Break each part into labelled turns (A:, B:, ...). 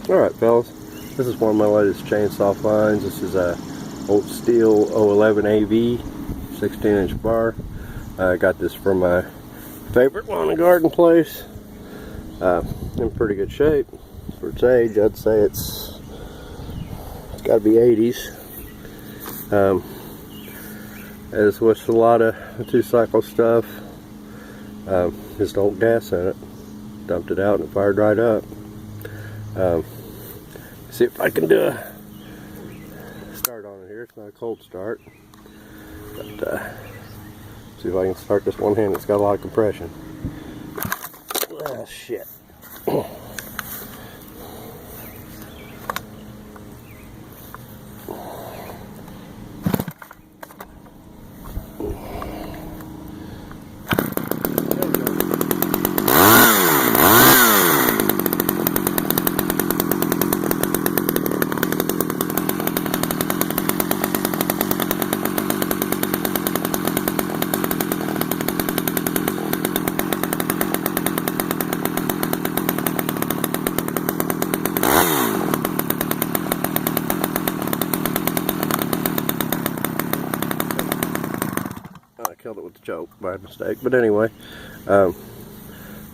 A: Alright fellas, this is one of my latest chainsaw finds. This is a old Stihl 011 AV 16-inch bar. I got this from my favorite lawn and garden place. In pretty good shape for its age. I'd say it's got to be 80s. As with a lot of 2-cycle stuff, just old gas in it. Dumped it out and it fired right up. See if I can do a start on it here. It's not a cold start, but see if I can start this one hand. It's got a lot of compression. Ah, shit. I killed it with the choke by mistake, but anyway, I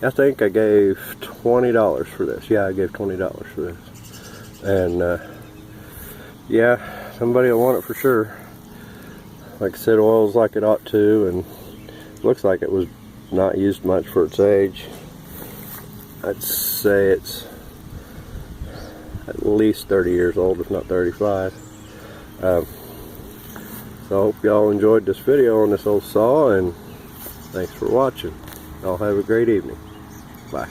A: think I gave $20 for this. Yeah, I gave $20 for this, and yeah, somebody will want it for sure. Like I said, oil's like it ought to, and it looks like it was not used much for its age. I'd say it's at least 30 years old, if not 35. So I hope y'all enjoyed this video on this old saw, and thanks for watching. Y'all have a great evening. Bye.